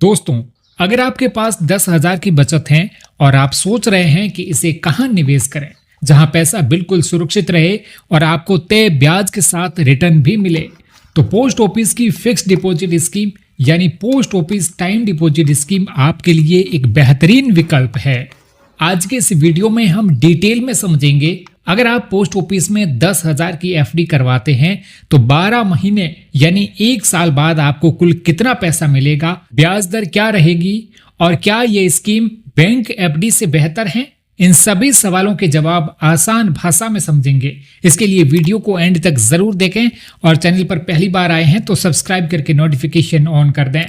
दोस्तों, अगर आपके पास 10,000 की बचत है और आप सोच रहे हैं कि इसे कहां निवेश करें जहां पैसा बिल्कुल सुरक्षित रहे और आपको तय ब्याज के साथ रिटर्न भी मिले, तो पोस्ट ऑफिस की फिक्स्ड डिपॉजिट स्कीम यानी post office time deposit scheme आपके लिए एक बेहतरीन विकल्प है। आज के इस वीडियो में हम डिटेल में समझेंगे, अगर आप पोस्ट ऑफिस में 10,000 की एफडी करवाते हैं तो 12 महीने यानी 1 साल बाद आपको कुल कितना पैसा मिलेगा, ब्याज दर क्या रहेगी और क्या ये स्कीम बैंक एफडी से बेहतर है। इन सभी सवालों के जवाब आसान भाषा में समझेंगे। इसके लिए वीडियो को एंड तक जरूर देखें और चैनल पर पहली बार आए हैं तो सब्सक्राइब करके नोटिफिकेशन ऑन कर दें।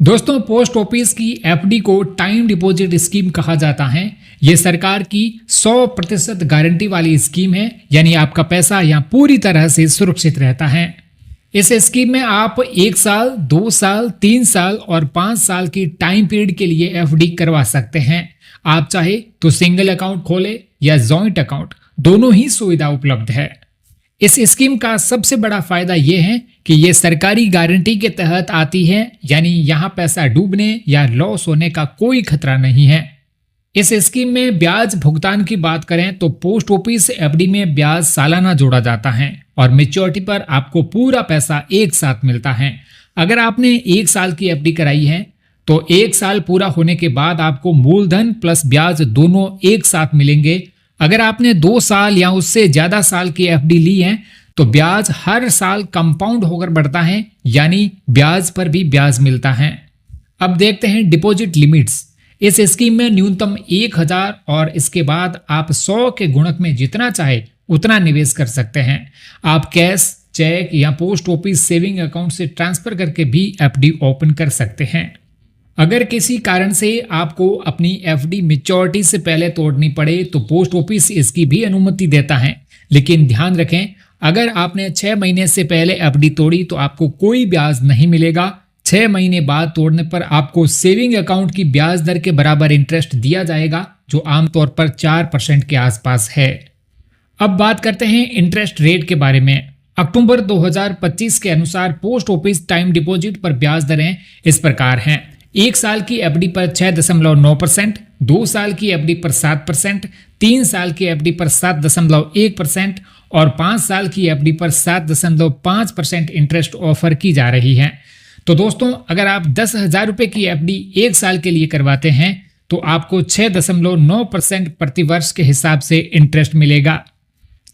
दोस्तों, पोस्ट ऑफिस की एफडी को टाइम डिपॉजिट स्कीम कहा जाता है। यह सरकार की 100% गारंटी वाली स्कीम है, यानी आपका पैसा यहां पूरी तरह से सुरक्षित रहता है। इस स्कीम में आप 1 साल, 2 साल, 3 साल और 5 साल की टाइम पीरियड के लिए एफडी करवा सकते हैं। आप चाहे तो सिंगल अकाउंट खोले या जॉइंट अकाउंट, दोनों ही सुविधा उपलब्ध है। इस स्कीम का सबसे बड़ा फायदा यह है कि यह सरकारी गारंटी के तहत आती है, यानी यहां पैसा डूबने या लॉस होने का कोई खतरा नहीं है। इस स्कीम में ब्याज भुगतान की बात करें तो पोस्ट ऑफिस एफडी में ब्याज सालाना जोड़ा जाता है और मैच्योरिटी पर आपको पूरा पैसा एक साथ मिलता है। अगर आपने 1 साल की एफडी कराई है तो 1 साल पूरा होने के बाद आपको मूलधन प्लस ब्याज दोनों एक साथ मिलेंगे। अगर आपने 2 साल या उससे ज्यादा साल की एफडी ली है तो ब्याज हर साल कंपाउंड होकर बढ़ता है, यानी ब्याज पर भी ब्याज मिलता है। अब देखते हैं डिपॉजिट लिमिट्स। इस स्कीम में न्यूनतम 1,000 और इसके बाद आप 100 के गुणक में जितना चाहे उतना निवेश कर सकते हैं। आप कैश, चेक या पोस्ट ऑफिस सेविंग अकाउंट से ट्रांसफर करके भी एफडी ओपन कर सकते हैं। अगर किसी कारण से आपको अपनी एफडी मैच्योरिटी से पहले तोड़नी पड़े तो पोस्ट ऑफिस इसकी भी अनुमति देता है, लेकिन ध्यान रखें, अगर आपने 6 महीने से पहले एफडी तोड़ी तो आपको कोई ब्याज नहीं मिलेगा। 6 महीने बाद तोड़ने पर आपको सेविंग अकाउंट की ब्याज दर के बराबर इंटरेस्ट दिया जाएगा, जो आमतौर पर 4% के आसपास है। अब बात करते हैं इंटरेस्ट रेट के बारे में। अक्टूबर 2025 के अनुसार पोस्ट ऑफिस टाइम डिपॉजिट पर ब्याज दरें इस प्रकार हैं। 1 साल की एफडी पर 6.9%, 2 साल की एफडी पर 7%, 3 साल की एफडी पर 7.1% और 5 साल की एफडी पर 7.5% इंटरेस्ट ऑफर की जा रही है। तो दोस्तों, अगर आप 10,000 रुपए की एफडी 1 साल के लिए करवाते हैं तो आपको 6.9% प्रति वर्ष के हिसाब से इंटरेस्ट मिलेगा।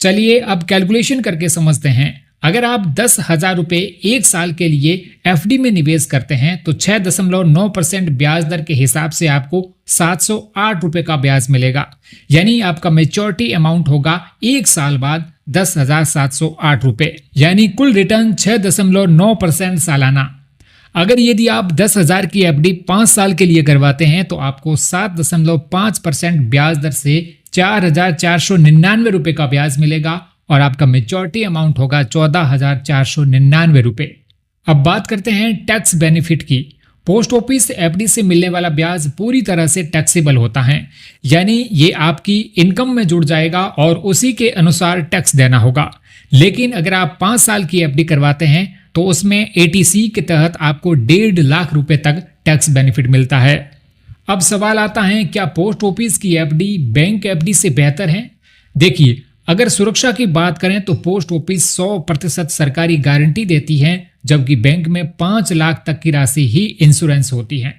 चलिए अब कैलकुलेशन करके समझते हैं। अगर आप 10,000 रुपए 1 साल के लिए एफडी में निवेश करते हैं तो 6.9% ब्याज दर के हिसाब से आपको 708 रुपए का ब्याज मिलेगा, यानी आपका मैच्योरिटी अमाउंट होगा 1 साल बाद 10,708 रुपए, यानी कुल रिटर्न 6.9% सालाना। अगर यदि आप 10,000 की एफडी 5 साल के लिए करवाते हैं तो आपको 7.5% ब्याज दर से 4,499 रुपए का ब्याज मिलेगा और आपका मैच्योरिटी अमाउंट होगा 14,499 रुपए। अब बात करते हैं टैक्स बेनिफिट की। पोस्ट ऑफिस एफडी से मिलने वाला ब्याज पूरी तरह से टैक्सेबल होता है, यानी ये आपकी इनकम में जुड़ जाएगा और उसी के अनुसार टैक्स देना होगा। लेकिन अगर आप 5 साल की एफडी करवाते हैं तो उसमें एटीसी के तहत आपको 1.5 लाख रुपए तक टैक्स बेनिफिट मिलता है। अब सवाल आता है, क्या पोस्ट ऑफिस की एफडी बैंक एफडी से बेहतर है? देखिए, अगर सुरक्षा की बात करें तो पोस्ट ऑफिस 100% सरकारी गारंटी देती है, जबकि बैंक में 5 लाख तक की राशि ही इंश्योरेंस होती है।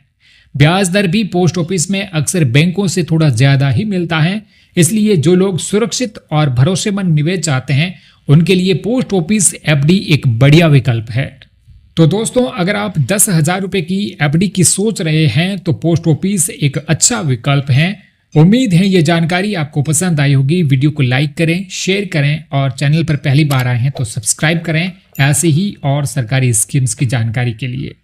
ब्याज दर भी पोस्ट ऑफिस में अक्सर बैंकों से थोड़ा ज्यादा ही मिलता है, इसलिए जो लोग सुरक्षित और भरोसेमंद निवेश चाहते हैं उनके लिए पोस्ट ऑफिस एफडी एक बढ़िया विकल्प है। तो दोस्तों, अगर आप 10,000 रुपए की एफडी की सोच रहे हैं तो पोस्ट ऑफिस एक अच्छा विकल्प है। उम्मीद है ये जानकारी आपको पसंद आई होगी। वीडियो को लाइक करें, शेयर करें और चैनल पर पहली बार आए हैं तो सब्सक्राइब करें ऐसे ही और सरकारी स्कीम्स की जानकारी के लिए।